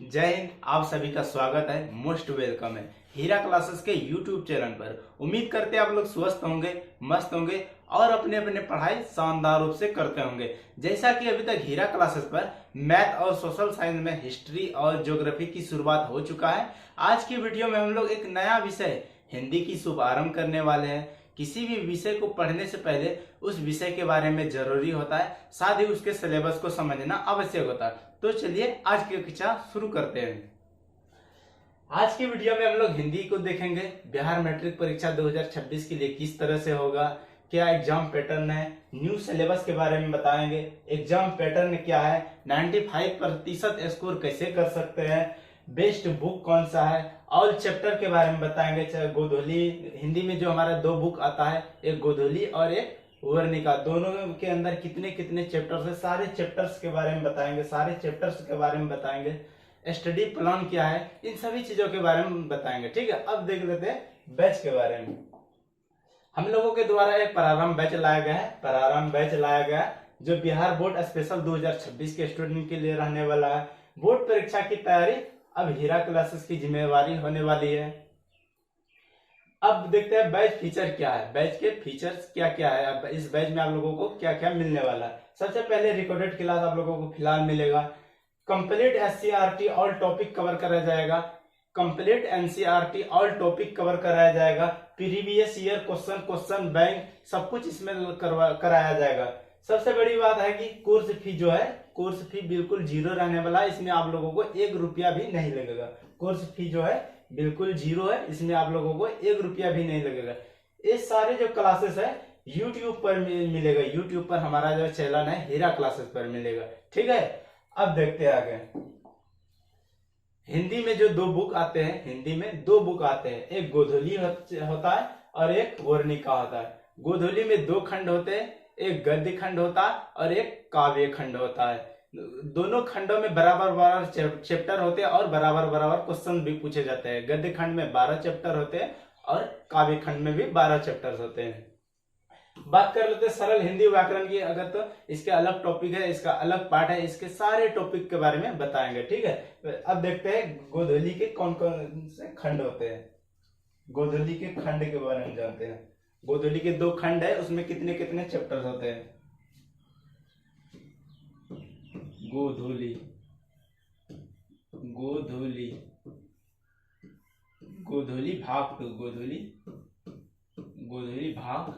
जय हिंद। आप सभी का स्वागत है, मोस्ट वेलकम है हीरा क्लासेस के यूट्यूब चैनल पर। उम्मीद करते हैं आप लोग स्वस्थ होंगे, मस्त होंगे और अपने अपने पढ़ाई शानदार रूप से करते होंगे। जैसा कि अभी तक हीरा क्लासेस पर मैथ और सोशल साइंस में हिस्ट्री और ज्योग्राफी की शुरुआत हो चुका है। आज की वीडियो में हम लोग एक नया विषय हिंदी की शुभारंभ करने वाले हैं। किसी भी विषय को पढ़ने से पहले उस विषय के बारे में जरूरी होता है, साथ ही उसके सिलेबस को समझना आवश्यक होता है। तो चलिए आज की कक्षा शुरू करते हैं। आज की वीडियो में हम लोग हिंदी को देखेंगे। बिहार मैट्रिक परीक्षा 2026 के लिए किस तरह से होगा, क्या एग्जाम पैटर्न है, न्यू सिलेबस के बारे में बताएंगे, एग्जाम पैटर्न क्या है, 95% स्कोर कैसे कर सकते हैं, बेस्ट बुक कौन सा है, ऑल चैप्टर के बारे में बताएंगे। चाहे गोधूली, हिंदी में जो हमारा दो बुक आता है, एक गोधूली और एक वर्णिका, दोनों के अंदर कितने कितने चैप्टर्स है, सारे चैप्टर्स के बारे में बताएंगे, सारे चैप्टर्स के बारे में बताएंगे, स्टडी प्लान क्या है, इन सभी चीजों के बारे में बताएंगे। ठीक है, अब देख लेते हैं बैच के बारे में। हम लोगों के द्वारा एक प्रारंभ बैच लाया गया है। प्रारंभ बैच लाया गया है जो बिहार बोर्ड स्पेशल 2026 के स्टूडेंट के लिए रहने वाला है। बोर्ड परीक्षा की तैयारी अब हीरा क्लासेस की जिम्मेवारी होने वाली है। अब देखते हैं बैच फीचर क्या है, बैच के फीचर्स क्या क्या है। अब इस बैच में आप लोगों को क्या क्या मिलने वाला है। सबसे पहले रिकॉर्डेड क्लास आप लोगों को फिलहाल मिलेगा। Complete SCERT all topic cover कराया जाएगा। Complete NCERT all topic cover कराया जाएगा। प्रीवियस ईयर क्वेश्चन बैंक सब कुछ इसमें कराया जाएगा। सबसे बड़ी बात है कि कोर्स फी जो है, कोर्स फी बिल्कुल जीरो रहने वाला है। इसमें आप लोगों को 1 रुपया भी नहीं लगेगा। कोर्स फी जो है बिल्कुल जीरो है, इसमें आप लोगों को 1 रुपया भी नहीं लगेगा। ये सारे जो क्लासेस है यूट्यूब पर मिलेगा। यूट्यूब पर हमारा जो चैनल है हीरा क्लासेस पर मिलेगा। ठीक है, अब देखते हैं आगे। हिंदी में जो दो बुक आते हैं, हिंदी में दो बुक आते हैं, एक गोधूली होता है और एक वर्णिका होता है। गोधूली में 2 खंड होते हैं, एक गद्य खंड होता है और एक काव्य खंड होता है। दोनों खंडों में बराबर बराबर चैप्टर होते हैं और बराबर बराबर क्वेश्चन भी पूछे जाते हैं। गद्य खंड में 12 चैप्टर होते हैं और काव्य खंड में भी 12 चैप्टर होते हैं। बात कर लेते हैं सरल हिंदी व्याकरण की। अगर तो इसके अलग टॉपिक है, इसका अलग पार्ट है, इसके सारे टॉपिक के बारे में बताएंगे। ठीक है, अब देखते हैं गोधूली के कौन कौन से खंड होते हैं। गोधूली के खंड के बारे में जानते हैं। गोधूली के 2 खंड है, उसमें कितने कितने चैप्टर्स होते हैं। गोधूली, गोधूली, गोधूली भाग 2, गोधूली, गोधूली भाग,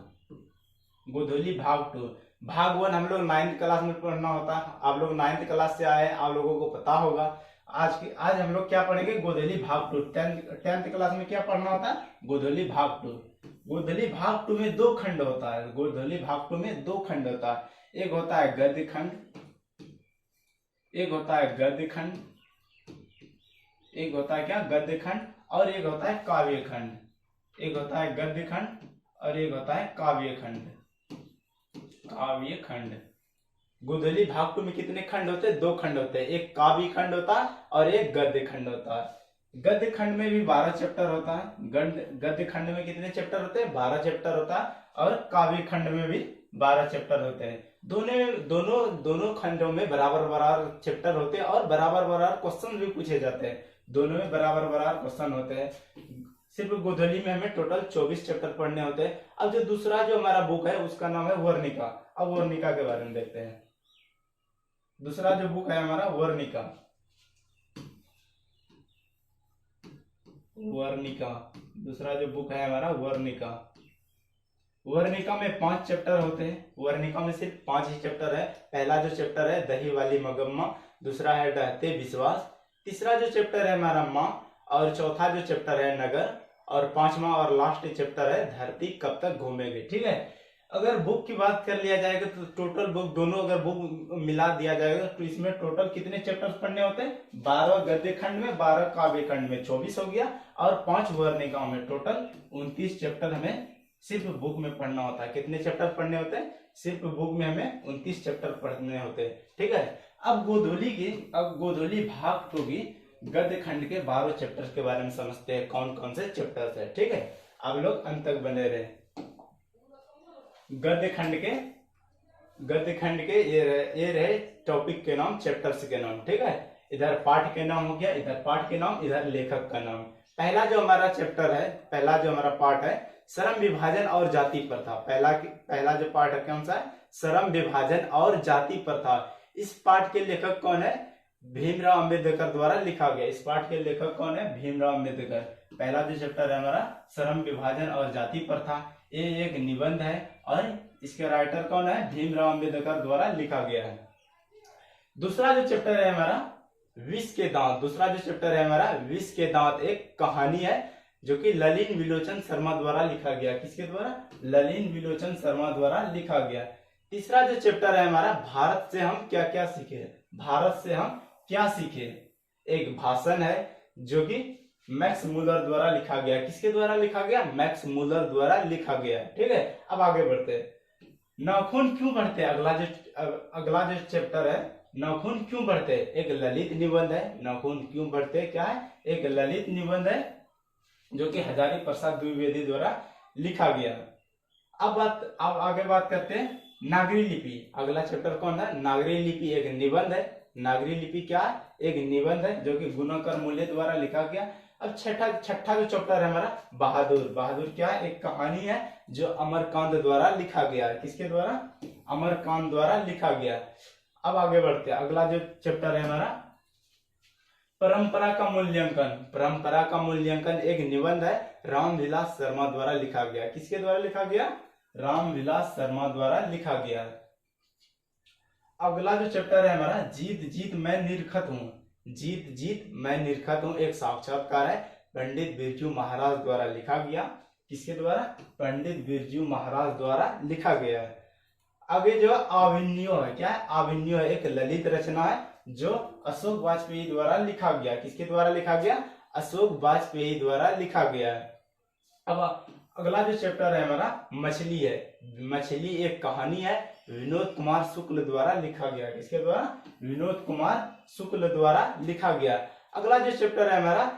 गोधूली भाग 2। भाग 1 हम लोग 9th क्लास में पढ़ना होता है। आप लोग 9th क्लास से आए, आप लोगों को पता होगा। आज हम लोग क्या पढ़ेंगे, गोधूली भाग 2। 10th क्लास में क्या पढ़ना होता है, गोधूली भाग 2। गोधूली भाग 2 में 2 खंड होता है। गोधूली भाग 2 में 2 खंड होता है। एक होता है गद्य खंड, एक होता है गद्य खंड, एक होता है क्या, गद्य खंड, और एक होता है काव्य खंड। एक होता है गद्य खंड और एक होता है काव्य खंड। काव्य खंड। गोधूली भाग 2 में कितने खंड होते हैं, 2 खंड होते हैं। एक काव्य खंड होता है और एक गद्य खंड होता है। गद्य खंड में भी 12 चैप्टर होता है। गद्य खंड में कितने चैप्टर होते हैं, 12 चैप्टर होता है। और काव्य खंड में भी 12 चैप्टर होते हैं। दोनों खंडों में बराबर बराबर चैप्टर होते हैं और बराबर बराबर क्वेश्चन भी पूछे जाते हैं। दोनों में बराबर बराबर क्वेश्चन होते हैं। सिर्फ गोधूली में हमें टोटल 24 चैप्टर पढ़ने होते हैं। अब जो दूसरा जो हमारा बुक है उसका नाम है वर्णिका। अब वर्णिका के बारे में देखते हैं। दूसरा जो बुक है हमारा वर्णिका, वर्णिका, दूसरा जो बुक है हमारा वर्णिका। वर्णिका में 5 चैप्टर होते हैं। वर्णिका में सिर्फ 5 ही चैप्टर है। पहला जो चैप्टर है दही वाली मगम्मा, दूसरा है डहते विश्वास, तीसरा जो चैप्टर है हमारा माँ, और चौथा जो चैप्टर है नगर, और 5वां और लास्ट चैप्टर है धरती कब तक घूमेगी। ठीक है, अगर बुक की बात कर लिया जाएगा तो टोटल बुक, दोनों अगर बुक मिला दिया जाएगा तो इसमें टोटल कितने चैप्टर्स पढ़ने होते हैं, 12 गद्य खंड में, 12 काव्य खंड में 24 हो गया, और 5 वर्णिकाओं में टोटल 29 चैप्टर हमें सिर्फ बुक में पढ़ना होता है। कितने चैप्टर पढ़ने होते हैं, सिर्फ बुक में हमें 29 चैप्टर पढ़ने होते हैं। ठीक है, अब गोधूली भाग 2 की गद्य खंड के 12 चैप्टर्स के बारे में समझते हैं, कौन कौन से चैप्टर्स है। ठीक है, आप लोग अंत तक बने रहे। गद्य खंड के ये रहे टॉपिक के नाम, चैप्टर्स के नाम। ठीक है, इधर पाठ के नाम हो गया, इधर पाठ के नाम, इधर लेखक का नाम। पहला जो हमारा चैप्टर है, पहला जो हमारा पाठ है श्रम विभाजन और जाति प्रथा। पहला जो पाठ है कौन सा है? श्रम विभाजन और जाति प्रथा। इस पाठ के लेखक कौन है? भीमराव अंबेडकर द्वारा लिखा गया। इस पाठ के लेखक कौन है? भीमराव अंबेडकर। पहला जो चैप्टर है हमारा श्रम विभाजन और जाति प्रथा, ये एक निबंध है और इसके राइटर कौन है? भीमराव अंबेडकर द्वारा लिखा गया है। दूसरा जो चैप्टर है हमारा विष के दांत। दूसरा जो चैप्टर है हमारा विष के दांत, एक कहानी है जो कि ललिन विलोचन शर्मा द्वारा लिखा गया। किसके द्वारा? ललिन विलोचन शर्मा द्वारा लिखा गया। तीसरा जो चैप्टर है हमारा भारत से हम क्या क्या सीखे। भारत से हम क्या सीखे, एक भाषण है जो कि मैक्स मूलर द्वारा लिखा गया। किसके द्वारा लिखा गया? मैक्स मूलर द्वारा लिखा गया। ठीक है, अब आगे बढ़ते हैं। नाखून क्यों बढ़ते हैं? अगला जो चैप्टर है नाखून क्यों बढ़ते, एक ललित निबंध है। नाखून क्यों बढ़ते क्या है? एक ललित निबंध है जो कि हजारी प्रसाद द्विवेदी द्वारा लिखा गया। अब आगे बात करते हैं नागरी लिपि। अगला चैप्टर कौन है? नागरी लिपि, एक निबंध है। नागरी लिपि क्या है? एक निबंध है जो कि गुणाकर मूल्य द्वारा लिखा गया। अब छठा जो चैप्टर है हमारा बहादुर। बहादुर क्या है? एक कहानी है जो अमरकांत द्वारा लिखा गया है। किसके द्वारा? अमरकांत द्वारा लिखा गया। अब आगे बढ़ते हैं। अगला जो चैप्टर है हमारा परंपरा का मूल्यांकन। परंपरा का मूल्यांकन एक निबंध है, रामविलास शर्मा द्वारा लिखा गया। किसके द्वारा लिखा गया? रामविलास शर्मा द्वारा लिखा गया। अगला जो चैप्टर है हमारा जीत जीत मैं निरखत हूँ। जीत जीत मैं निरखत हूँ, एक साक्षात्कार है, पंडित बिरजू महाराज द्वारा लिखा गया। किसके द्वारा? पंडित बिरजू महाराज द्वारा लिखा गया है। आगे जो आविन्यो है, क्या है? आविन्यो है, एक ललित रचना है जो अशोक वाजपेयी द्वारा लिखा गया। किसके द्वारा लिखा गया? अशोक वाजपेयी द्वारा लिखा गया है। अब अगला जो चैप्टर है हमारा मछली है। मछली एक कहानी है, विनोद कुमार शुक्ल द्वारा लिखा गया। किसके द्वारा? विनोद कुमार शुक्ल द्वारा लिखा गया। अगला जो चैप्टर है हमारा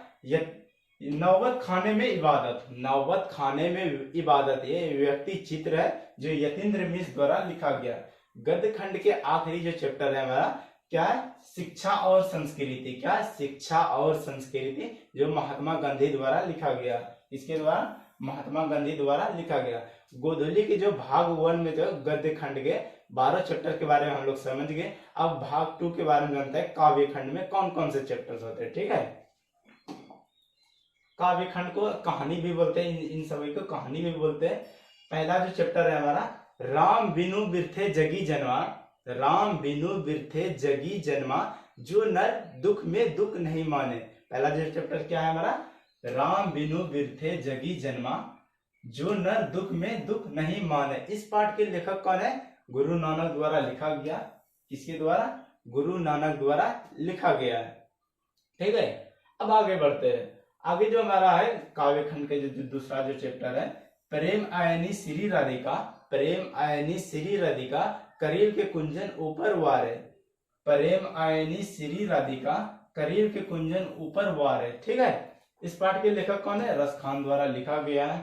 नौबत खाने में इबादत। नौबत खाने में इबादत, ये व्यक्ति चित्र है जो यतीन्द्र मिश्र द्वारा लिखा गया। गद्य खंड के आखिरी जो चैप्टर है हमारा क्या है? शिक्षा और संस्कृति। क्या है? शिक्षा और संस्कृति, जो महात्मा गांधी द्वारा लिखा गया। इसके द्वारा? महात्मा गांधी द्वारा लिखा गया। गोधूली के जो भाग 1 में जो गद्य खंड के 12 चैप्टर के बारे में हम लोग समझ गए। अब भाग 2 के बारे में जानते हैं, काव्य खंड में कौन कौन से चैप्टर्स होते हैं। ठीक है, काव्य खंड को कहानी भी बोलते हैं, इन सभी को कहानी भी बोलते हैं। पहला जो चैप्टर है हमारा राम बिनु बिरथे जगी जन्मा। राम बिनु बिरथे जगी जन्मा, जो नर दुख में दुख नहीं माने। पहला जो चैप्टर क्या है हमारा? राम बिनु बिरथे जगी जन्मा, जो नर दुख में दुख नहीं माने। इस पाठ के लेखक कौन है? गुरु नानक द्वारा लिखा गया। किसके द्वारा? गुरु नानक द्वारा लिखा गया है। ठीक है, अब आगे बढ़ते हैं। आगे जो हमारा है काव्य खंड के जो दूसरा जो चैप्टर है प्रेम आयनी श्री राधिका। प्रेम आयनी श्री राधिका, करील के कुंजन ऊपर वारे। प्रेम आयनी श्री राधिका, करील के कुंजन ऊपर वारे। ठीक है, इस पाठ के लेखक कौन है? रस खान द्वारा लिखा गया है।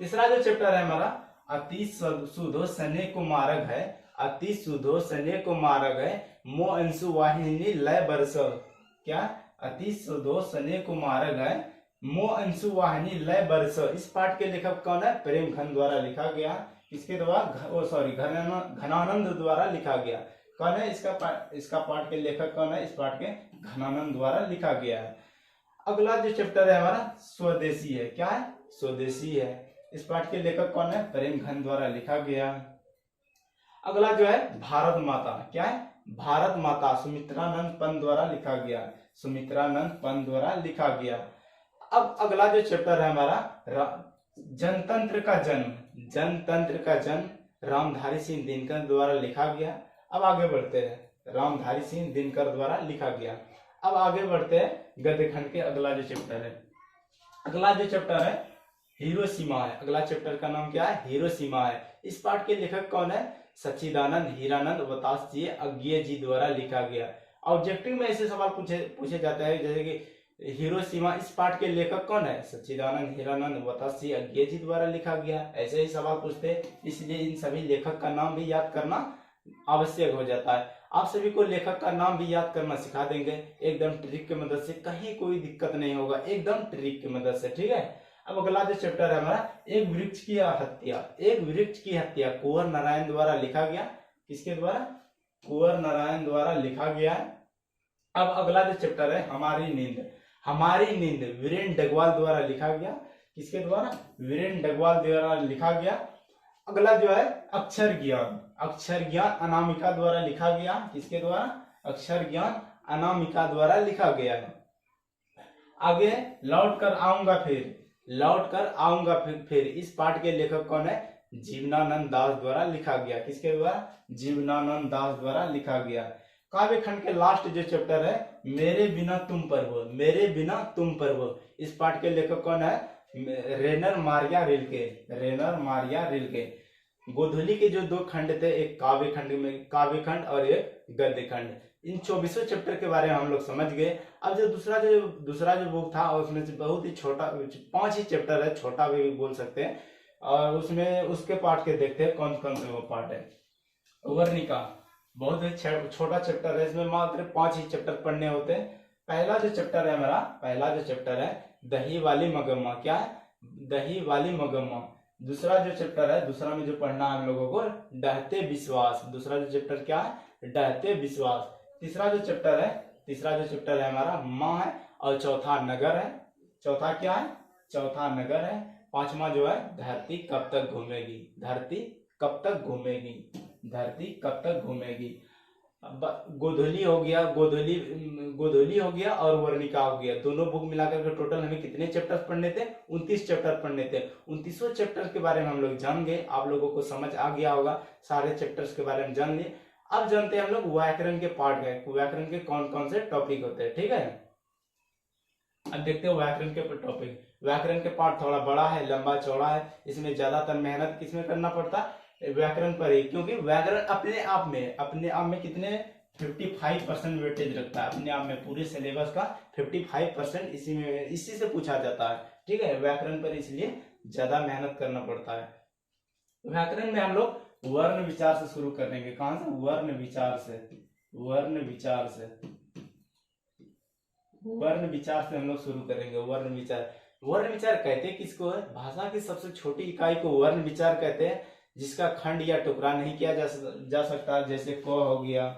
तीसरा जो चैप्टर है हमारा अति सुधो सने को मार्ग है। अति सुधो सने को मार्ग है, मो अंशु वाहिनी लय बरस। क्या? अति सुधो सने को मार्ग है, मो अंशु वाहिनी लय बरस। इस पाठ के लेखक कौन है? प्रेम घन द्वारा लिखा गया। इसके द्वारा घनानंद द्वारा लिखा गया। कौन है इसका पाठ के लेखक कौन है? इस पाठ के घनानंद द्वारा लिखा गया है। अगला जो चैप्टर है हमारा स्वदेशी है। क्या है? स्वदेशी है। इस पाठ के लेखक कौन है? प्रेम घन द्वारा लिखा गया। अगला जो है भारत माता। क्या है? भारत माता, सुमित्रानंद पंत द्वारा लिखा गया। सुमित्रानंद पंत द्वारा लिखा गया। अब अगला जो चैप्टर है हमारा जनतंत्र का जन्म। जनतंत्र का जन्म रामधारी सिंह दिनकर द्वारा लिखा गया। अब आगे बढ़ते हैं। रामधारी सिंह दिनकर द्वारा लिखा गया। अब आगे बढ़ते हैं गद्य खंड के अगला जो चैप्टर है। अगला जो चैप्टर है हिरोशिमा है। अगला चैप्टर का नाम क्या है? हिरोशिमा है। इस पाठ के लेखक कौन है? सच्चिदानंद हीरानंद वतास जी अज्ञेय जी द्वारा लिखा गया। ऑब्जेक्टिव में ऐसे सवाल पूछे जाते हैं जैसे कि हिरोशिमा, इस पाठ के लेखक कौन है? सच्चिदानंद हीरानंद वतास जी अज्ञेय जी द्वारा लिखा गया। ऐसे ही सवाल पूछते हैं, इसलिए इन सभी लेखक का नाम भी याद करना आवश्यक हो जाता है। आप सभी को लेखक का नाम भी याद करना सिखा देंगे एकदम ट्रिक की मदद से, कहीं कोई दिक्कत नहीं होगा, एकदम ट्रिक की मदद से, ठीक है। अब अगला जो चैप्टर है हमारा, एक वृक्ष की हत्या। एक वृक्ष की हत्या कुंवर नारायण द्वारा लिखा गया। किसके द्वारा? कुंवर नारायण द्वारा लिखा गया है। अब अगला जो चैप्टर है, हमारी नींद। हमारी नींद वीरेन डगवाल द्वारा लिखा गया। किसके द्वारा? वीरेन डगवाल द्वारा लिखा गया। अगला जो है अक्षर ज्ञान। अक्षर ज्ञान अनामिका द्वारा लिखा गया। किसके द्वारा? अक्षर ज्ञान अनामिका द्वारा लिखा गया है। आगे लौट कर आऊंगा फिर। लौट कर आऊंगा फिर इस पाठ के लेखक कौन है? जीवनानंद दास द्वारा लिखा गया। किसके द्वारा? जीवनानंद दास द्वारा लिखा गया। काव्य खंड के लास्ट जो चैप्टर है, मेरे बिना तुम पर हो। मेरे बिना तुम पर हो, इस पाठ के लेखक कौन है? Rainer Maria Rilke. Rainer Maria Rilke. गोधूली के जो दो खंड थे, एक काव्य खंड और एक गद्य खंड, इन 24 चैप्टर के बारे में हम लोग समझ गए। अब जो दूसरा जो बुक था, उसमें से बहुत ही छोटा 5 ही चैप्टर है, छोटा भी बोल सकते हैं, और उसमें उसके पार्ट के देखते हैं कौन कौन से वो पार्ट है। वर्णिका बहुत ही छोटा चैप्टर है, इसमें मात्र 5 ही चैप्टर पढ़ने होते हैं। पहला जो चैप्टर है हमारा, पहला जो चैप्टर है दही वाली मगम्मा। क्या है? दही वाली मगम्मा। दूसरा जो चैप्टर है, दूसरा में जो पढ़ना है हम लोगों को, डहते विश्वास। दूसरा जो चैप्टर क्या है? डहते विश्वास। तीसरा जो चैप्टर है हमारा माँ है, और चौथा नगर है। चौथा क्या है? चौथा नगर है। पांचवा जो है धरती कब तक घूमेगी। धरती कब तक घूमेगी। धरती कब तक घूमेगी। गोधूली हो गया, गोधूली हो गया और वर्णिका हो गया। दोनों बुक मिलाकर के टोटल हमें कितने चैप्टर पढ़ने थे? 29 चैप्टर पढ़ने थे। 29 चैप्टर के बारे में हम लोग जान गए। आप लोगों को समझ आ गया होगा, सारे चैप्टर्स के बारे में जान लिए। अब जानते हैं हम लोग व्याकरण के पार्ट में, व्याकरण के कौन कौन से टॉपिक होते हैं, ठीक है। अब देखते हैं व्याकरण के टॉपिक। व्याकरण के पार्ट थोड़ा बड़ा है, लंबा चौड़ा है, इसमें ज्यादातर मेहनत किसमें करना पड़ता है? व्याकरण पर ही, क्योंकि व्याकरण अपने आप में कितने 55% वेटेज रखता है। अपने आप में पूरे सिलेबस का 55% इसी से पूछा जाता है, ठीक है। व्याकरण पर इसलिए ज्यादा मेहनत करना पड़ता है। व्याकरण में हम लोग वर्ण विचार से शुरू करेंगे। कहां से? वर्ण विचार से। वर्ण विचार से हम लोग शुरू करेंगे। वर्ण विचार कहते हैं किसको है? भाषा की सबसे छोटी इकाई को वर्ण विचार कहते हैं, जिसका खंड या टुकड़ा नहीं किया जा सकता। जैसे क हो गया,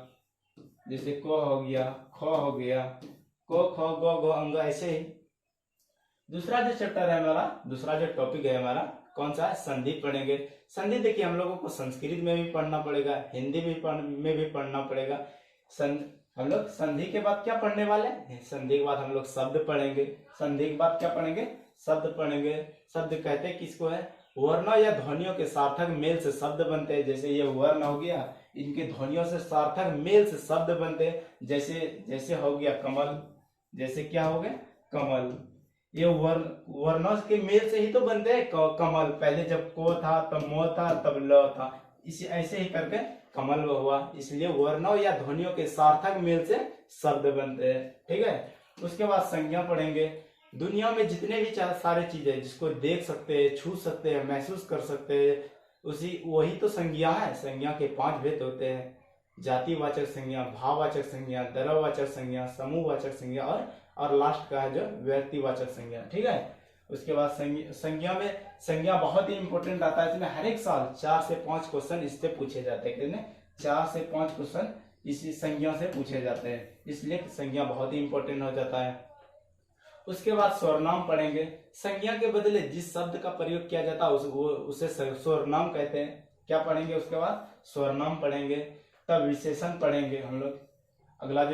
ख हो गया, को ख गो गो अंग, ऐसे ही। दूसरा जो चैप्टर है हमारा, दूसरा जो टॉपिक है हमारा, कौन सा है? संधि पढ़ेंगे। संधि देखिए हम लोगों को संस्कृत में भी पढ़ना पड़ेगा, हिंदी में भी पढ़ना पड़ेगा। हम लोग संधि के बाद क्या पढ़ने वाले हैं? संधि के बाद हम लोग शब्द पढ़ेंगे। संधि के बाद क्या पढ़ेंगे? शब्द पढ़ेंगे। शब्द कहते हैं किसको है? वर्णों या ध्वनियों के सार्थक मेल से शब्द बनते हैं। जैसे ये वर्ण हो गया, इनके ध्वनियों से सार्थक मेल से शब्द बनते हैं। जैसे हो गया कमल। जैसे क्या हो गया? कमल। ये वर्णों के मेल से ही तो बनते हैं कमल। पहले जब को था, तब मो था, तब ल था, इसी ऐसे ही करके कमल हुआ। इसलिए वर्णों या ध्वनियों के सार्थक मेल से शब्द बनते हैं, ठीक है। उसके बाद संज्ञा पढ़ेंगे। दुनिया में जितने भी सारे चीजें जिसको देख सकते हैं, छू सकते हैं, महसूस कर सकते हैं, वही तो संज्ञा है। संज्ञा के 5 भेद होते हैं: जातिवाचक संज्ञा, भाववाचक संज्ञा, द्रव्यवाचक संज्ञा, समूहवाचक संज्ञा और लास्ट का है जो व्यक्तिवाचक संज्ञा, ठीक है। उसके बाद संज्ञा बहुत ही इंपॉर्टेंट आता है। इसमें हर एक साल 4 से 5 क्वेश्चन इससे पूछे जाते हैं। 4 से 5 क्वेश्चन इसी संज्ञा से पूछे जाते हैं, इसलिए संज्ञा बहुत ही इंपॉर्टेंट हो जाता है। उसके बाद स्वरनाम पढ़ेंगे। संज्ञा के बदले जिस शब्द का प्रयोग किया जाता है उसे स्वरनाम कहते हैं। क्या पढ़ेंगे? उसके बाद स्वरनाम पढ़ेंगे। तब विशेषण पढ़ेंगे हम लोग। अगला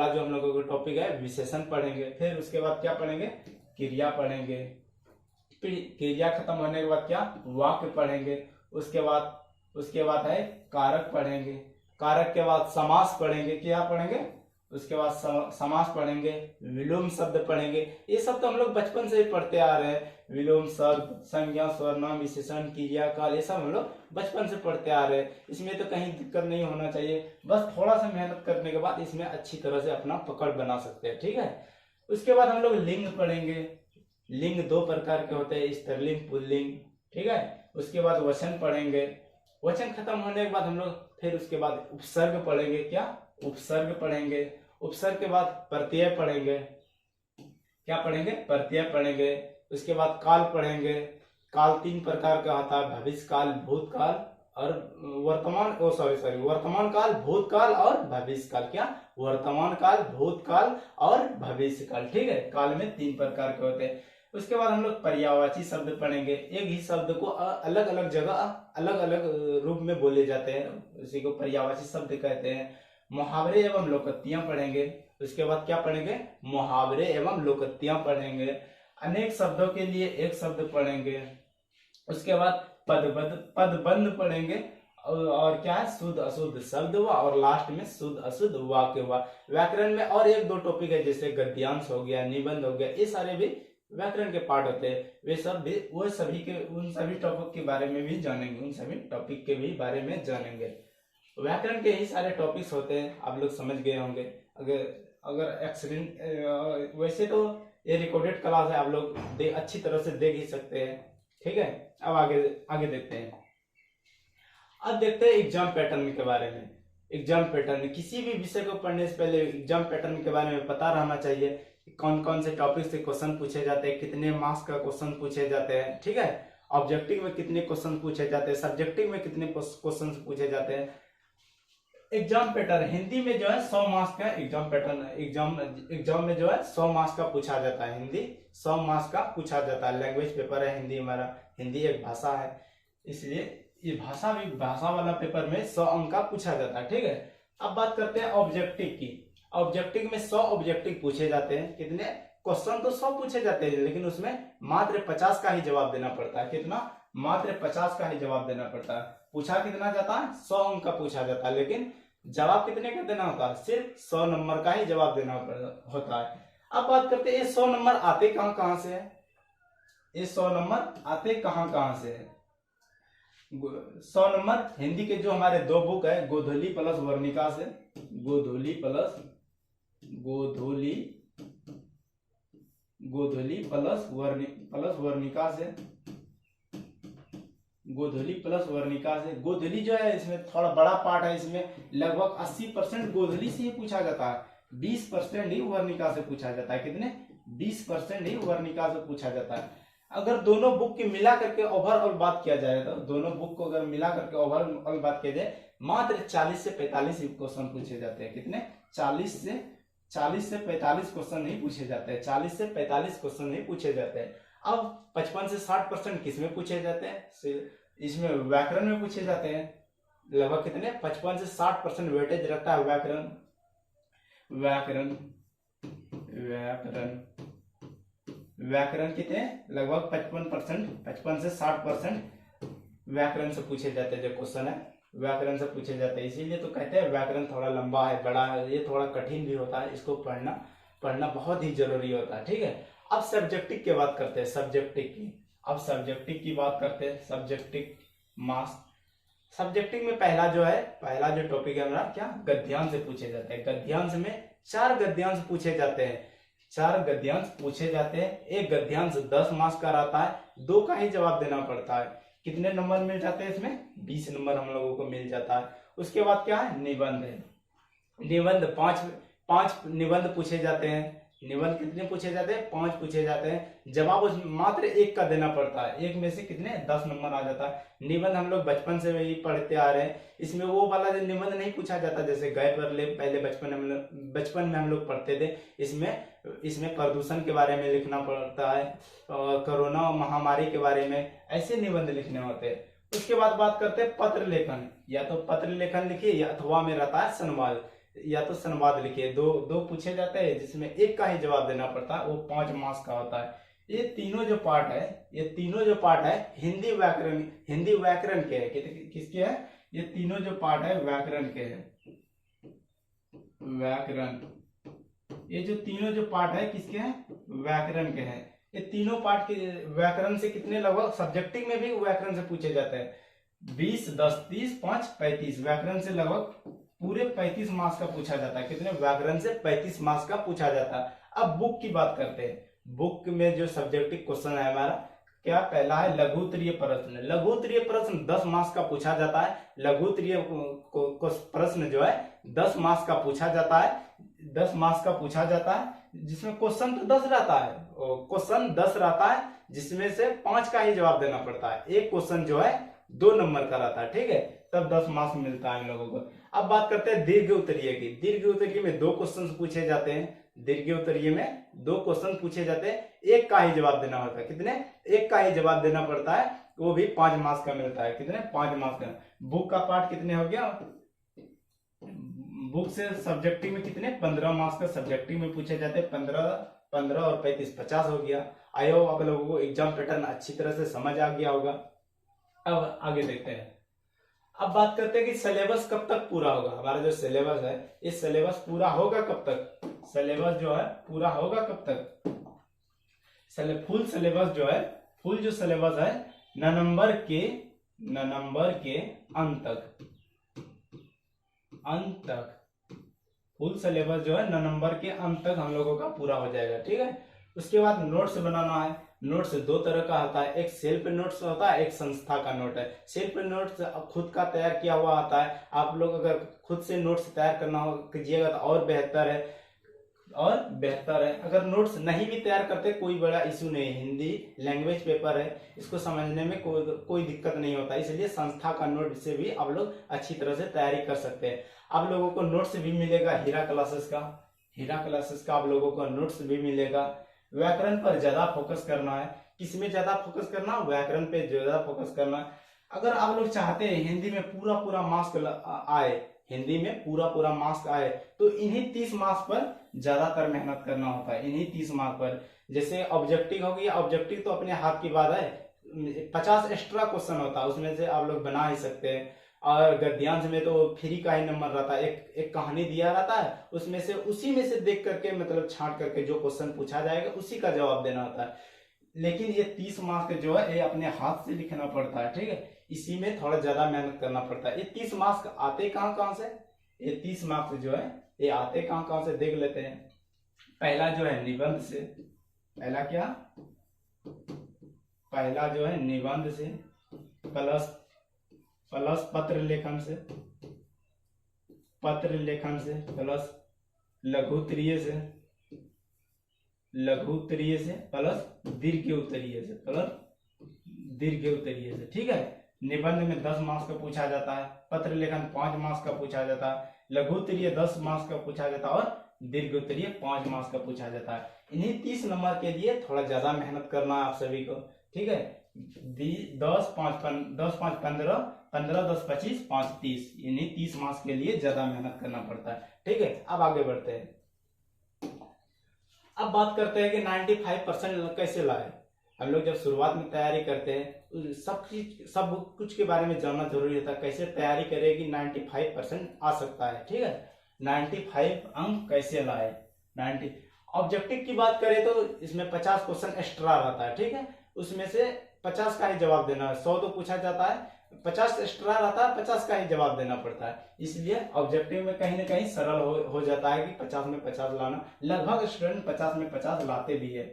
जो हम लोगों का टॉपिक है विशेषण पढ़ेंगे। फिर उसके बाद क्या पढ़ेंगे? क्रिया पढ़ेंगे। क्रिया खत्म होने के बाद क्या? वाक्य पढ़ेंगे। उसके बाद है कारक पढ़ेंगे। कारक के बाद समास पढ़ेंगे। क्या पढ़ेंगे? उसके बाद समास पढ़ेंगे, विलोम शब्द पढ़ेंगे। ये सब तो हम लोग बचपन से ही पढ़ते आ रहे हैं। विलोम शब्द, संज्ञा, स्वरनाम, विशेषण, क्रिया, काल, ये सब हम लोग बचपन से पढ़ते आ रहे हैं। इसमें तो कहीं दिक्कत नहीं होना चाहिए। बस थोड़ा सा मेहनत करने के बाद इसमें अच्छी तरह से अपना पकड़ बना सकते हैं, ठीक है। उसके बाद हम लोग लिंग पढ़ेंगे। लिंग 2 प्रकार के होते हैं, स्त्रीलिंग, पुल्लिंग, ठीक है। उसके बाद वचन पढ़ेंगे। वचन खत्म होने के बाद हम लोग फिर उसके बाद उपसर्ग पढ़ेंगे, क्या उपसर्ग पढ़ेंगे, उपसर्ग के बाद प्रत्यय पढ़ेंगे, क्या पढ़ेंगे, प्रत्यय पढ़ेंगे। उसके बाद काल पढ़ेंगे, काल 3 प्रकार का होता है, भविष्य काल, भूतकाल और वर्तमान, वर्तमान काल, भूतकाल और भविष्य काल, क्या वर्तमान काल, भूतकाल और भविष्य काल, ठीक है। काल में 3 प्रकार के होते हैं। उसके बाद हम लोग पर्यायवाची शब्द पढ़ेंगे, एक ही शब्द को अलग अलग जगह अलग अलग रूप में बोले जाते हैं, उसी को पर्यायवाची शब्द कहते हैं। मुहावरे एवं लोकोक्तियां पढ़ेंगे। उसके बाद क्या पढ़ेंगे, मुहावरे एवं लोकोक्तियां पढ़ेंगे। अनेक शब्दों के लिए एक शब्द पढ़ेंगे। उसके बाद पदबंध पढ़ेंगे और क्या है, शुद्ध अशुद्ध शब्द हुआ और लास्ट में शुद्ध अशुद्ध वाक्य हुआ। व्याकरण में और 1-2 टॉपिक है, जैसे गद्यांश हो गया, निबंध हो गया, ये सारे भी व्याकरण के पार्ट होते हैं। वे सब भी वो सभी के उन सभी टॉपिक के बारे में भी जानेंगे, उन सभी टॉपिक के भी बारे में जानेंगे। व्याकरण के ही सारे टॉपिक्स होते हैं, आप लोग समझ गए होंगे। अगर एक्सीडेंट, वैसे तो ये रिकॉर्डेड क्लास है, आप लोग अच्छी तरह से देख ही सकते हैं, ठीक है। अब आगे देखते हैं। अब देखते हैं एग्जाम पैटर्न के बारे में। एग्जाम पैटर्न, किसी भी विषय को पढ़ने से पहले एग्जाम पैटर्न के बारे में पता रहना चाहिए, कौन कौन से टॉपिक से क्वेश्चन पूछे जाते हैं, कितने मार्क्स का क्वेश्चन पूछे जाते हैं, ठीक है। ऑब्जेक्टिव में कितने क्वेश्चन पूछे जाते हैं, सब्जेक्टिव में कितने क्वेश्चन पूछे जाते हैं। एग्जाम पैटर्न, हिंदी में जो है 100 मार्क्स का एग्जाम पैटर्न, एग्जाम में जो है 100 मार्क्स का पूछा जाता है, हिंदी 100 मार्क्स का पूछा जाता है। लैंग्वेज पेपर है हिंदी, हमारा हिंदी एक भाषा है, इसलिए ये भाषा वाला पेपर में 100 अंक का पूछा जाता है, ठीक है। अब बात करते हैं ऑब्जेक्टिव की। ऑब्जेक्टिव में 100 ऑब्जेक्टिव पूछे जाते हैं। कितने क्वेश्चन तो 100 पूछे जाते हैं, लेकिन उसमें मात्र 50 का ही जवाब देना पड़ता है। कितना, मात्र 50 का ही जवाब देना पड़ता है। पूछा कितना जाता है, 100 अंक का पूछा जाता है, लेकिन जवाब कितने का देना होता है, सिर्फ 100 नंबर का ही जवाब देना होता है। अब बात करते हैं ये 100 नंबर आते कहां से है, ये 100 नंबर आते कहां से है। 100 नंबर हिंदी के जो हमारे 2 बुक है, गोधूली प्लस वर्णिका से, गोधूली प्लस वर्णिका से, गोधूली जो है इसमें थोड़ा बड़ा पार्ट है, इसमें लगभग 80% गोधूली से ही पूछा जाता है, 20% ही वर्णिका से पूछा जाता है। कितने, 20% ही वर्णिका से पूछा जाता है। अगर दोनों बुक की मिला करके ओवरऑल बात किया जाए, तो दोनों बुक को अगर मिला करके ओवरऑल बात किया जाए, मात्र 40 से 45 क्वेश्चन पूछे जाते हैं। कितने, 40 से 45 क्वेश्चन नहीं पूछे जाते हैं, 40 से 45 क्वेश्चन नहीं पूछे जाते हैं। अब 55 से 60% किस में पूछे जाते हैं, इसमें व्याकरण में पूछे जाते हैं। लगभग कितने, 55 से 60% वेटेज रखता है व्याकरण कितने, लगभग 55 से 60% व्याकरण से पूछे जाते हैं। जो क्वेश्चन है व्याकरण से पूछे जाते हैं, इसीलिए तो कहते हैं व्याकरण थोड़ा लंबा है, बड़ा है, ये थोड़ा कठिन भी होता है, इसको पढ़ना बहुत ही जरूरी होता है, ठीक है। अब सब्जेक्टिव की बात करते हैं, सब्जेक्टिव की बात करते हैं, सब्जेक्टिव मार्क्स। सब्जेक्टिव में पहला जो टॉपिक है हमारा, क्या, गद्यांश से पूछे जाते हैं। गद्यांश में 4 गद्यांश पूछे जाते हैं, 4 गद्यांश पूछे जाते हैं। एक गद्यांश 10 मार्क्स का रहता है, 2 का ही जवाब देना पड़ता है। कितने नंबर मिल जाते हैं इसमें, 20 नंबर हम लोगों को मिल जाता है। उसके बाद क्या है, निबंध है। निबंध 5 निबंध पूछे जाते हैं। निबंध कितने पूछे जाते हैं, 5 पूछे जाते हैं। जवाब उसमें मात्र 1 का देना पड़ता है, 1 में से कितने, 10 नंबर आ जाता है। निबंध हम लोग बचपन से ही पढ़ते आ रहे हैं, इसमें वो वाला जो निबंध नहीं पूछा जाता, जैसे गए पहले बचपन में हम लोग पढ़ते थे। इसमें प्रदूषण के बारे में लिखना पड़ता है, कोरोना महामारी के बारे में, ऐसे निबंध लिखने होते हैं। उसके बाद बात करते हैं पत्र लेखन। या तो पत्र लेखन लिखिए, या अथवा में रहता है संवाद, या तो संवाद लिखिए। दो पूछे जाते हैं, जिसमें 1 का ही जवाब देना पड़ता है, वो 5 मार्क्स का होता है। ये तीनों जो पार्ट है हिंदी व्याकरण के है। किसके है, ये तीनों जो पार्ट है व्याकरण के है। ये जो तीनों जो पार्ट है किसके हैं, व्याकरण के हैं। ये तीनों पार्ट के व्याकरण से कितने, लगभग सब्जेक्टिव में भी व्याकरण से पूछे जाते हैं। 20, 10, 30, 5, 35 व्याकरण से लगभग पूरे 35 मार्क्स का पूछा जाता है। कितने, व्याकरण से 35 मार्क्स का पूछा जाता है। अब बुक की बात करते हैं। बुक में जो सब्जेक्टिव क्वेश्चन है हमारा, क्या पहला है लघु उत्तरीय प्रश्न। लघु उत्तरीय प्रश्न 10 मार्क्स का पूछा जाता है। लघु उत्तरीय प्रश्न जो है 10 मार्क्स का पूछा जाता है, 10 मार्क्स का पूछा जाता है, जिसमें क्वेश्चन तो 10 रहता है, क्वेश्चन 10 रहता है, जिसमें से 5 का ही जवाब देना पड़ता है। एक क्वेश्चन जो है 2 नंबर का रहता है, ठीक है, तब 10 मार्क्स मिलता है इन लोगों को। अब बात करते हैं दीर्घ उत्तरीय की। दीर्घ उत्तरीय में 2 क्वेश्चन पूछे जाते हैं। दीर्घ उत्तरीय में 2 क्वेश्चन पूछे जाते हैं, एक का ही जवाब देना होता है। कितने? एक का ही जवाब देना पड़ता है, वो भी 5 मार्क्स का मिलता है। कितने? 5 मार्क्स का। बुक का पार्ट कितने हो गया? बुक से सब्जेक्टिव में कितने? 15 मार्क्स का सब्जेक्टिव में पूछे जाते हैं। 15 और 35 50 हो गया। आई होप आप लोगों को एग्जाम पैटर्न अच्छी तरह से समझ आ गया होगा। अब आगे देखते हैं। अब बात करते हैं कि सिलेबस कब तक पूरा होगा। हमारा जो सिलेबस है, इस सिलेबस पूरा होगा कब तक? सिलेबस जो है पूरा होगा कब तक? फुल सिलेबस जो है, फुल जो सिलेबस है नवंबर के अंत तक फुल सिलेबस जो है नवंबर के अंत तक हम लोगों का पूरा हो जाएगा, ठीक है। उसके बाद नोट्स बनाना है। नोट्स 2 तरह का होता है, एक सेल्फ नोट्स होता है, एक संस्था का नोट है। सेल्फ नोट्स खुद का तैयार किया हुआ आता है। आप लोग अगर खुद से नोट्स तैयार करना हो कीजिएगा तो और बेहतर है, और बेहतर है। अगर नोट्स नहीं भी तैयार करते कोई बड़ा इशू नहीं है, हिंदी लैंग्वेज पेपर है, इसको समझने में कोई दिक्कत नहीं होता। इसलिए संस्था का नोट से भी आप लोग अच्छी तरह से तैयारी कर सकते हैं। आप लोगों को नोट्स भी मिलेगा हीरा क्लासेस का आप लोगों को नोट्स भी मिलेगा। व्याकरण पर ज्यादा फोकस करना है। किसमें ज्यादा फोकस करना? व्याकरण पे ज्यादा फोकस करना है। अगर आप लोग चाहते हैं हिंदी में पूरा मार्क्स आए, हिंदी में पूरा मार्क्स आए, तो इन्हीं 30 मार्क्स पर ज्यादातर मेहनत करना होता है। इन्हीं 30 मार्क्स पर, जैसे ऑब्जेक्टिव हो गया, ऑब्जेक्टिव तो अपने हाथ की बात है, 50 एक्स्ट्रा क्वेश्चन होता है, उसमें से आप लोग बना ही सकते हैं। और गद्यांश में तो फ्री का ही नंबर रहता है, एक कहानी दिया रहता है, उसमें से उसी में से देख करके मतलब छांट करके जो क्वेश्चन पूछा जाएगा उसी का जवाब देना होता है। लेकिन ये 30 मार्क्स जो है ये अपने हाथ से लिखना पड़ता है, ठीक है, इसी में थोड़ा ज्यादा मेहनत करना पड़ता है। ये 30 मार्क्स आते कहाँ से? ये 30 मार्क्स जो है ये आते कहाँ से देख लेते हैं। पहला जो है निबंध से, पहला क्या? पहला जो है निबंध से, प्लस पत्र लेखन से, प्लस लघु उत्तरीय से, प्लस दीर्घ उत्तरीय से, ठीक है। निबंध में 10 मार्क्स का पूछा जाता है, पत्र लेखन 5 मार्क्स का पूछा जाता है, लघु उत्तरीय 10 मार्क्स का पूछा जाता है और दीर्घ उत्तरीय 5 मार्क्स का पूछा जाता है। इन्हीं 30 नंबर के लिए थोड़ा ज्यादा मेहनत करना है आप सभी को, ठीक है। 10 5 15, 15 10 25 5 30, इन्हीं 30 मार्क्स के लिए ज्यादा मेहनत करना पड़ता है, ठीक है। अब आगे बढ़ते हैं। अब बात करते हैं कि 95% कैसे लाए। हम लोग जब शुरुआत में तैयारी करते हैं सब कुछ के बारे में जानना जरूरी होता है, कैसे तैयारी करेगी 95% आ सकता है, ठीक है। 95 अंक कैसे लाए? 90 ऑब्जेक्टिव की बात करें तो इसमें 50 क्वेश्चन एक्स्ट्रा रहता है, ठीक है, उसमें से 50 का ही जवाब देना है। 100 तो पूछा जाता है, 50 एक्स्ट्रा रहता है, 50 का ही जवाब देना पड़ता है। इसलिए ऑब्जेक्टिव में कहीं ना कहीं सरल हो जाता है कि 50 में 50 लाना। लगभग स्टूडेंट 50 में 50 लाते भी है।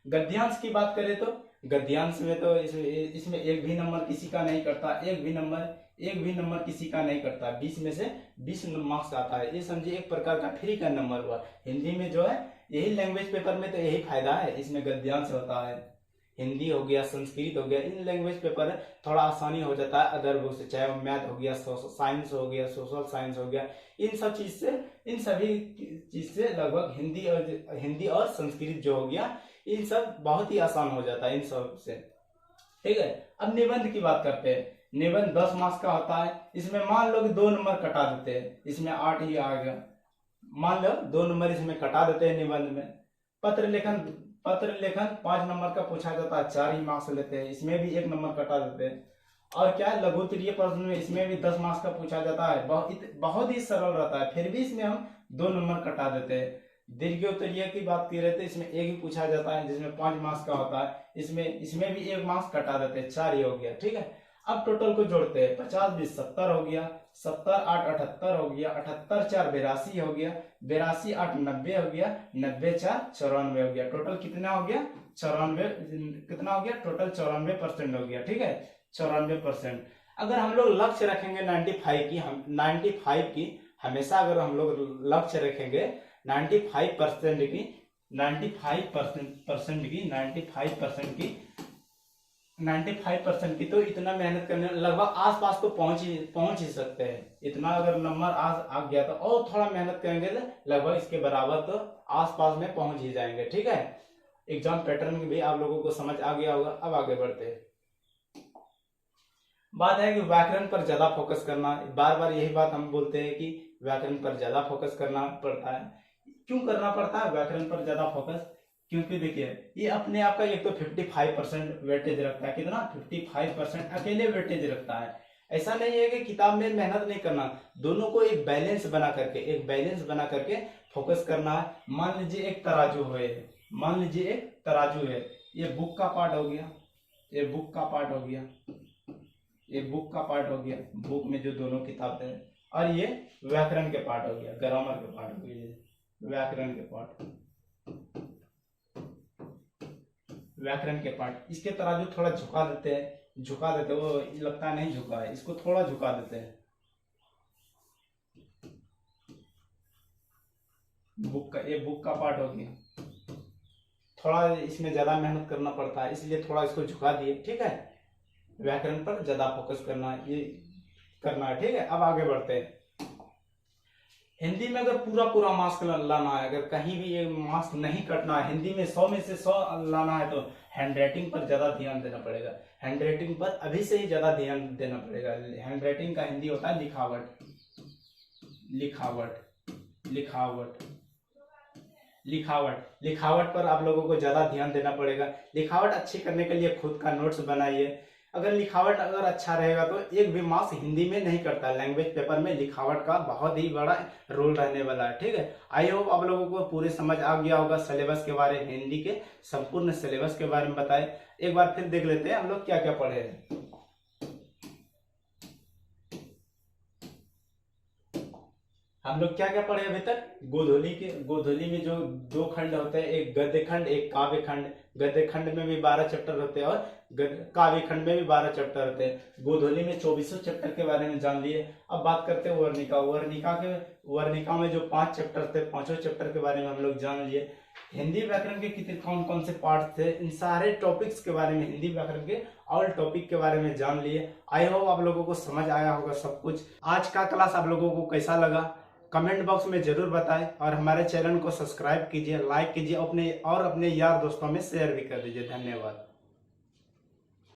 गद्यांश की बात करें तो गद्यांश में तो इसमें एक भी नंबर किसी का नहीं करता, एक भी नंबर किसी का नहीं करता। 20 में से 20 मार्क्स आता है, ये समझिए एक प्रकार का फ्री का नंबर हुआ। हिंदी में जो है यही लैंग्वेज पेपर में तो यही फायदा है, इसमें गद्यांश होता है। हिंदी हो गया, संस्कृत हो गया, इन लैंग्वेज पेपर है थोड़ा आसानी हो जाता है अदर बुक से, चाहे वो मैथ हो गया, साइंस हो गया, सोशल साइंस हो गया, इन सभी चीज से लगभग हिंदी और संस्कृत जो हो गया, इन सब बहुत ही आसान हो जाता है इन सब से, ठीक है। अब निबंध की बात करते हैं। निबंध 10 मार्क्स का होता है। इसमें मान लो कि 2 नंबर कटा देते हैं, इसमें 8 ही आ गया, मान लो 2 नंबर इसमें कटा देते हैं निबंध में। पत्र लेखन 5 नंबर का पूछा जाता है, 4 ही मार्क्स लेते हैं, इसमें भी 1 नंबर कटा देते हैं। और क्या है, लघु उत्तरीय प्रश्न में इसमें भी 10 मार्क्स का पूछा जाता है, बहुत ही सरल रहता है, फिर भी इसमें हम 2 नंबर कटा देते हैं। दीर्घ उत्तरीय की बात की रहे थे, इसमें 1 ही पूछा जाता है जिसमें 5 मार्क्स का होता है, इसमें भी 1 मार्क्स कटा देते हैं, 4 ही हो गया, ठीक है। अब टोटल को जोड़ते हैं, 50 20 70 हो गया, 70 8 78 हो गया, 78 4 82 हो गया, 82 8 90 हो गया, 90 4 94 हो गया। टोटल कितना हो गया? 94। कितना हो गया? टोटल 94% हो गया। ठीक है, 94%। अगर हम लोग लक्ष्य रखेंगे 95 की, हम 95 की हमेशा अगर हम लोग लक्ष्य रखेंगे 95% की, 95% की, 95% की, तो इतना मेहनत करने लगभग आसपास तो पहुंच ही सकते हैं। इतना अगर नंबर आज आ गया तो और थोड़ा मेहनत करेंगे तो लगभग इसके बराबर तो आसपास में पहुंच ही जाएंगे। ठीक है, एग्जाम पैटर्न भी आप लोगों को समझ आ गया होगा। अब आगे बढ़ते हैं। बात है कि व्याकरण पर ज्यादा फोकस करना, बार बार यही बात हम बोलते हैं कि व्याकरण पर ज्यादा फोकस करना पड़ता है। क्यों करना पड़ता है व्याकरण पर ज्यादा फोकस? क्योंकि देखिए ये अपने आप का एक तो 55% वेटेज रखता है। कितना? 55% अकेले वेटेज रखता है। ऐसा नहीं है कि किताब में मेहनत नहीं करना, दोनों को एक बैलेंस बना करके फोकस करना है। मान लीजिए एक तराजू है, मान लीजिए एक तराजू है, ये बुक का पार्ट हो गया, ये बुक का पार्ट हो गया, ये बुक का पार्ट हो गया, बुक में जो दोनों किताबें हैं, और ये व्याकरण के पार्ट हो गया, ग्रामर के पार्ट हो गया, व्याकरण के पार्ट, व्याकरण के पार्ट। इसके तराजू थोड़ा झुका देते हैं, वो लगता नहीं झुका है, इसको थोड़ा झुका देते हैं। बुक का, ये बुक का पार्ट हो गया, थोड़ा इसमें ज्यादा मेहनत करना पड़ता है इसलिए थोड़ा इसको झुका दिए। ठीक है, व्याकरण पर ज्यादा फोकस करना है, ये करना है। ठीक है, अब आगे बढ़ते हैं। हिंदी में अगर पूरा मार्क्स लाना है, अगर कहीं भी ये मार्क्स नहीं कटना है, हिंदी में 100 में से 100 लाना है, तो हैंड राइटिंग पर ज्यादा ध्यान देना पड़ेगा। हैंड राइटिंग पर अभी से ही ज्यादा ध्यान देना पड़ेगा। हैंड राइटिंग का हिंदी होता है लिखावट, लिखावट पर आप लोगों को ज्यादा ध्यान देना पड़ेगा। लिखावट अच्छी करने के लिए खुद का नोट्स बनाइए। अगर लिखावट अगर अच्छा रहेगा तो एक भी मार्क्स हिंदी में नहीं करता। लैंग्वेज पेपर में लिखावट का बहुत ही बड़ा रोल रहने वाला है। ठीक है, आई होप आप लोगों को पूरे समझ आ गया होगा। सिलेबस के बारे में, हिंदी के संपूर्ण सिलेबस के बारे में बताए। एक बार फिर देख लेते हैं हम लोग क्या क्या पढ़े हैं। हम लोग क्या क्या पढ़े अभी तक? गोधूली में जो 2 खंड होते हैं, एक गद्य खंड, एक काव्य खंड। गद्य खंड में भी 12 चैप्टर होते हैं और काव्य खंड में भी 12 चैप्टर होते हैं। गोधूली में 24 चैप्टर के बारे में जान लिए। अब बात करते हैं वर्णिका में जो 5 चैप्टर थे, 5 चैप्टर के बारे में हम लोग जान लिए। हिंदी व्याकरण के कितने कौन कौन से पार्ट थे, इन सारे टॉपिक्स के बारे में, हिंदी व्याकरण के ऑल टॉपिक के बारे में जान लिए। आई होप आप लोगों को समझ आया होगा सब कुछ। आज का क्लास आप लोगों को कैसा लगा कमेंट बॉक्स में जरूर बताएं, और हमारे चैनल को सब्सक्राइब कीजिए, लाइक कीजिए, अपने यार दोस्तों में शेयर भी कर दीजिए। धन्यवाद।